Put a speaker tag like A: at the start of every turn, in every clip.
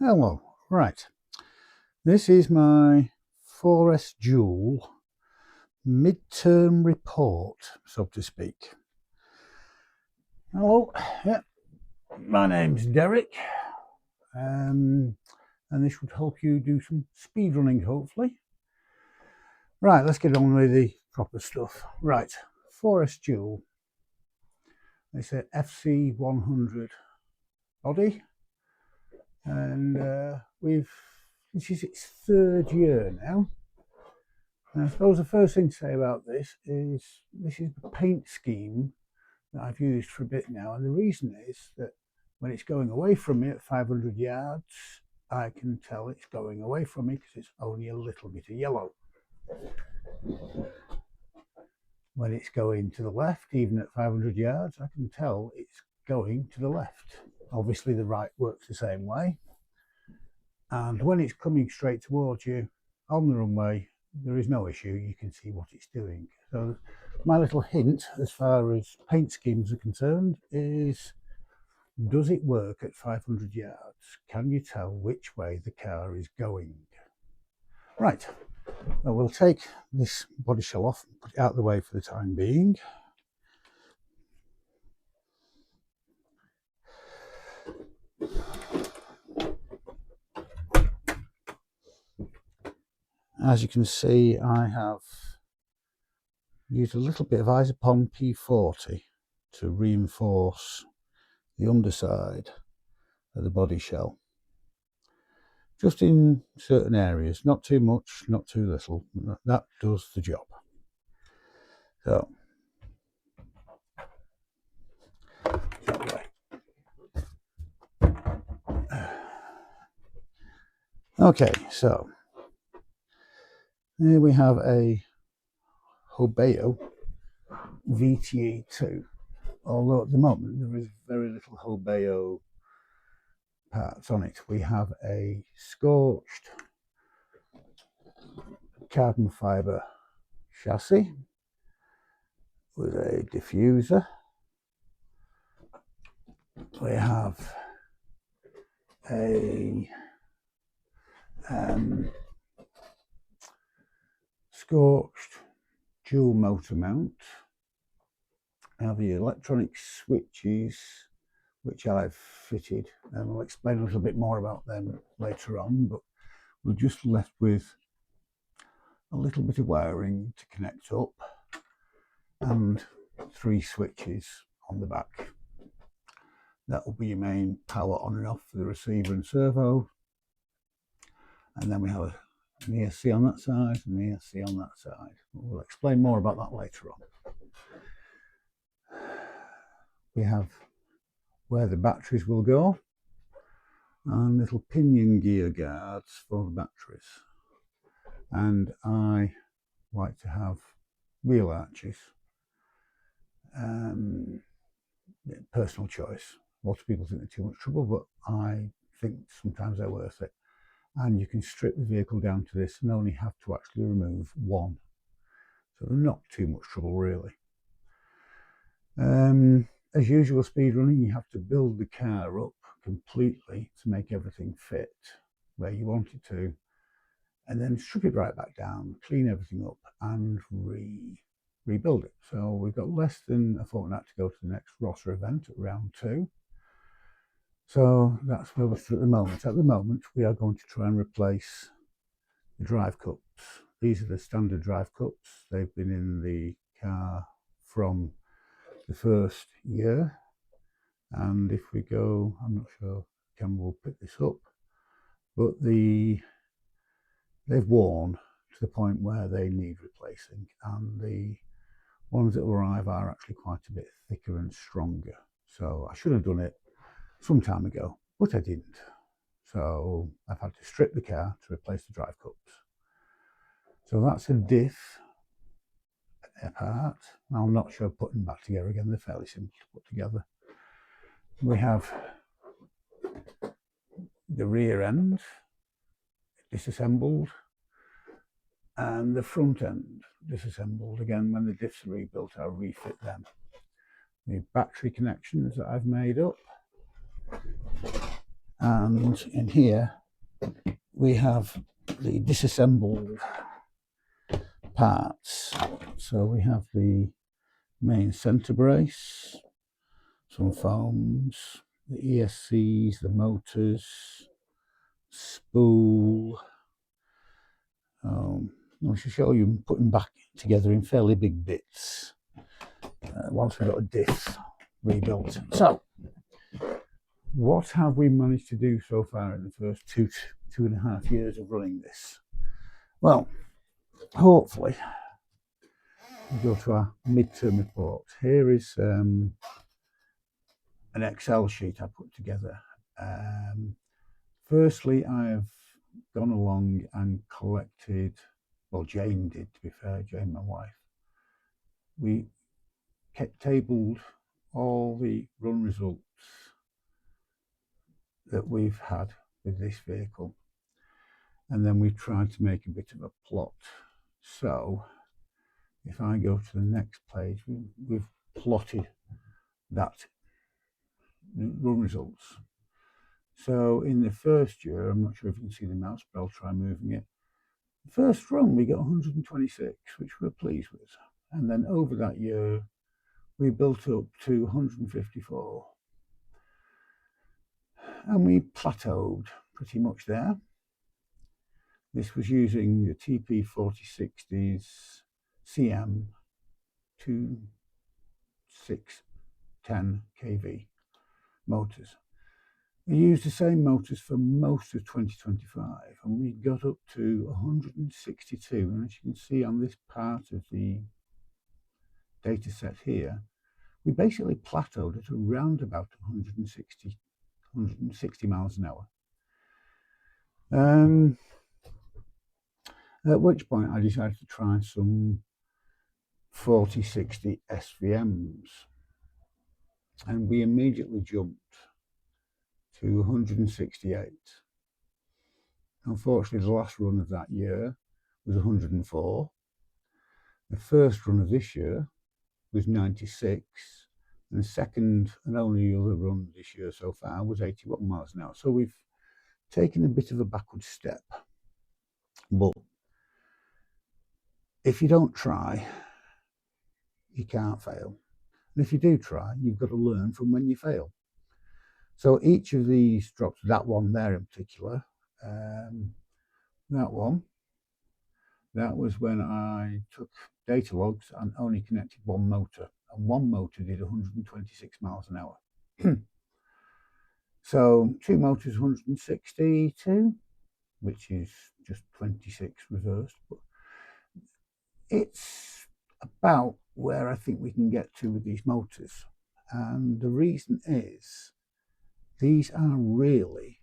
A: Hello, right. This is my 4S Dual midterm report, so to speak. Hello, yeah, my name's Derek, and this would help you do some speed running, hopefully. Right, let's get on with the proper stuff. Right, 4S Dual. It's a FC100 body, and this is its third year now. And I suppose the first thing to say about this is the paint scheme that I've used for a bit now, and the reason is that when it's going away from me at 500 yards, I can tell it's going away from me because it's only a little bit of yellow. When it's going to the left, even at 500 yards, I can tell it's going to the left. Obviously the right works the same way. And when it's coming straight towards you on the runway, there is no issue, you can see what it's doing. So my little hint as far as paint schemes are concerned is, does it work at 500 yards? Can you tell which way the car is going? Right, well, we'll take this body shell off and put it out of the way for the time being. As you can see, I have used a little bit of Isopon P40 to reinforce the underside of the body shell. Just in certain areas, not too much, not too little. That does the job. So, okay, so here we have a Hobeo VTE2, although at the moment there is very little Hobeo parts on it. We have a scorched carbon fibre chassis with a diffuser. We have a scorched dual motor mount. I have the electronic switches which I've fitted, and I'll explain a little bit more about them later on, but we're just left with a little bit of wiring to connect up and 3 switches on the back. That will be your main power on and off for the receiver and servo, and then we have an ESC on that side and an ESC on that side. We'll explain more about that later on. We have where the batteries will go and little pinion gear guards for the batteries. And I like to have wheel arches. Personal choice. Lots of people think they're too much trouble, but I think sometimes they're worth it. And you can strip the vehicle down to this and only have to actually remove one. So they're not too much trouble, really. As usual, speed running, you have to build the car up completely to make everything fit where you want it to, and then strip it right back down, clean everything up, and rebuild it. So we've got less than a fortnight to go to the next ROSSA event at round 2. So that's where we're at the moment. At the moment, we are going to try and replace the drive cups. These are the standard drive cups. They've been in the car from the first year. And if we go, I'm not sure Cam will pick this up, but they've worn to the point where they need replacing, and the ones that arrive are actually quite a bit thicker and stronger. So I should have done it some time ago, but I didn't. So I've had to strip the car to replace the drive cups. So that's a diff apart. I'm not sure putting them back together again. They're fairly simple to put together. We have the rear end disassembled and the front end disassembled. Again, when the diffs are rebuilt, I'll refit them. The battery connections that I've made up, And in here we have the disassembled parts. So we have the main centre brace, some foams, the ESCs, the motors, spool. I should show you putting back together in fairly big bits once we've got a diff rebuilt. So, what have we managed to do so far in the first two and a half years of running this? Well, hopefully, we go to our midterm report. Here is an Excel sheet I put together. Firstly, I've gone along and collected, well, Jane did, to be fair, Jane, my wife. We tabled all the run results that we've had with this vehicle, and then we tried to make a bit of a plot. So if I go to the next page, we've plotted that run results. So in the first year, I'm not sure if you can see the mouse, but I'll try moving it. The first run we got 126, which we're pleased with, and then over that year we built up to 154, and we plateaued pretty much there. This was using the TP4060's CM 2610 kV motors. We used the same motors for most of 2025, and we got up to 162. And as you can see on this part of the data set here, we basically plateaued at around about 160 miles an hour. At which point I decided to try some 4060 SVMs, and we immediately jumped to 168. Unfortunately, the last run of that year was 104. The first run of this year was 96, and the second and only other run this year so far was 81 miles an hour. So we've taken a bit of a backward step. But if you don't try, you can't fail. And if you do try, you've got to learn from when you fail. So each of these drops, that one there in particular, that one, that was when I took data logs and only connected one motor. And one motor did 126 miles an hour. So two motors, 162, which is just 26 reversed. But it's about where I think we can get to with these motors. And the reason is these are really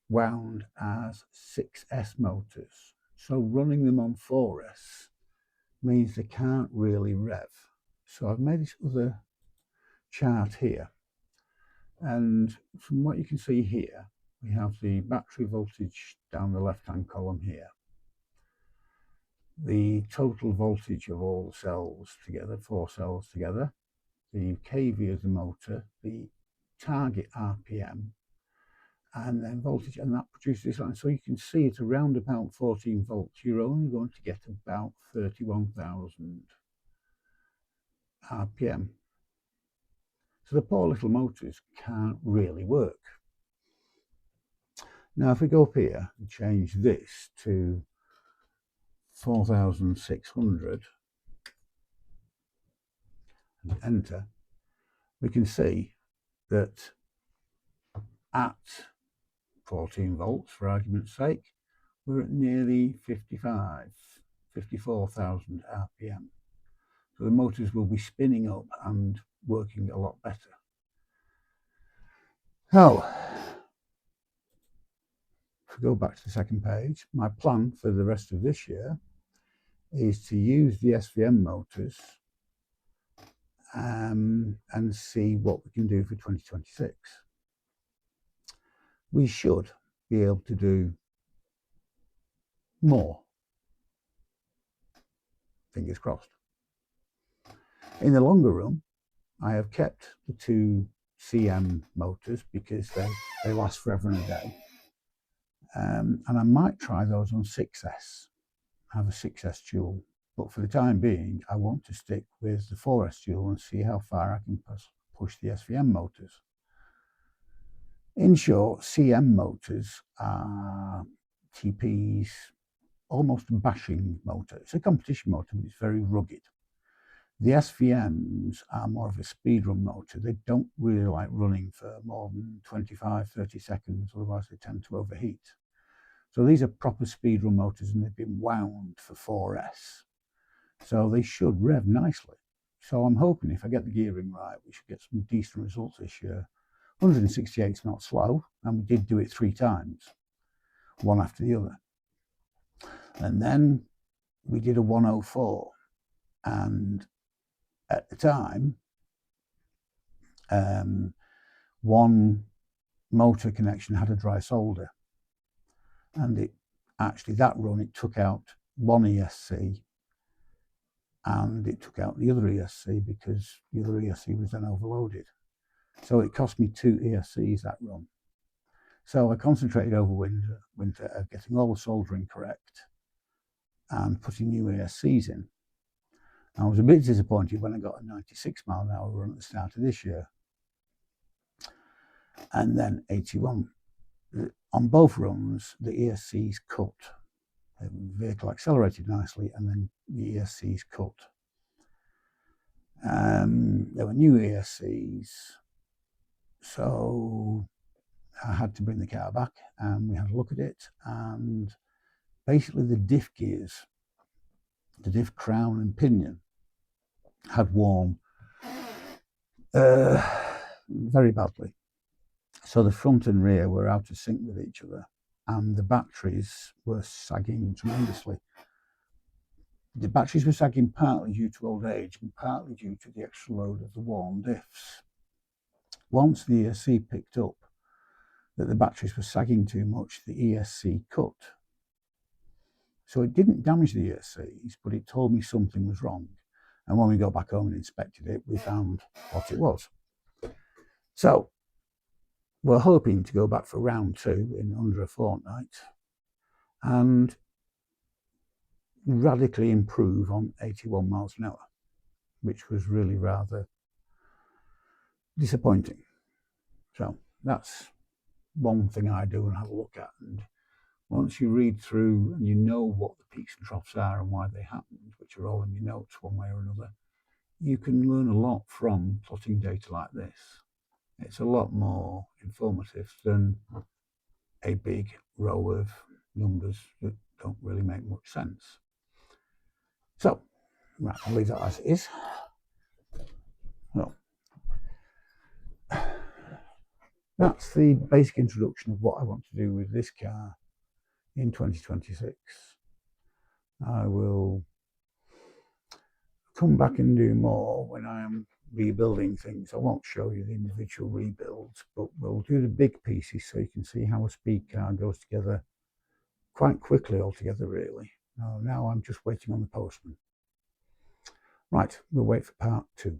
A: wound as 6S motors. So running them on 4S means they can't really rev. So I've made this other chart here. And from what you can see here, we have the battery voltage down the left-hand column here. The total voltage of all the cells together, 4 cells together, the kV of the motor, the target RPM, and then voltage, and that produces this line. So you can see it's around about 14 volts. You're only going to get about 31,000 RPM. So the poor little motors can't really work. Now, if we go up here and change this to 4,600 and enter, we can see that at 14 volts, for argument's sake, we're at nearly 54,000 RPM. So the motors will be spinning up and working a lot better. Now, if we go back to the second page, my plan for the rest of this year is to use the SVM motors and see what we can do for 2026. We should be able to do more. Fingers crossed. In the longer run, I have kept the two CM motors because they They last forever and a day. And I might try those on 6S, have a 6S dual. But for the time being, I want to stick with the 4S dual and see how far I can push the SVM motors. In short, CM motors are TP's almost bashing motor. It's a competition motor, but it's very rugged. The SVMs are more of a speedrun motor. They don't really like running for more than 25, 30 seconds, otherwise they tend to overheat. So these are proper speedrun motors and they've been wound for 4S. So they should rev nicely. So I'm hoping if I get the gearing right, we should get some decent results this year. 168 is not slow, and we did do it 3 times, one after the other. And then we did a 104, and at the time, one motor connection had a dry solder, and it actually, that run, it took out one ESC and it took out the other ESC because the other ESC was then overloaded. So it cost me 2 ESCs that run. So I concentrated over winter of getting all the soldering correct and putting new ESCs in. I was a bit disappointed when I got a 96 mile an hour run at the start of this year. And then 81. On both runs, the ESCs cut. The vehicle accelerated nicely and then the ESCs cut. There were new ESCs, so I had to bring the car back and we had a look at it, and basically the diff gears, the diff crown and pinion had worn very badly. So the front and rear were out of sync with each other and the batteries were sagging tremendously. The batteries were sagging partly due to old age and partly due to the extra load of the worn diffs. Once the ESC picked up that the batteries were sagging too much, the ESC cut. So it didn't damage the ESCs, but it told me something was wrong. And when we got back home and inspected it, we found what it was. So we're hoping to go back for round 2 in under a fortnight and radically improve on 81 miles an hour, which was really rather disappointing. So that's one thing I do and have a look at. And once you read through and you know what the peaks and troughs are and why they happened, which are all in your notes one way or another, you can learn a lot from plotting data like this. It's a lot more informative than a big row of numbers that don't really make much sense. So, right, I'll leave that as it is. Well, that's the basic introduction of what I want to do with this car in 2026. I will come back and do more when I am rebuilding things. I won't show you the individual rebuilds, but we'll do the big pieces so you can see how a speed car goes together quite quickly altogether, really. Now I'm just waiting on the postman. Right, we'll wait for part 2.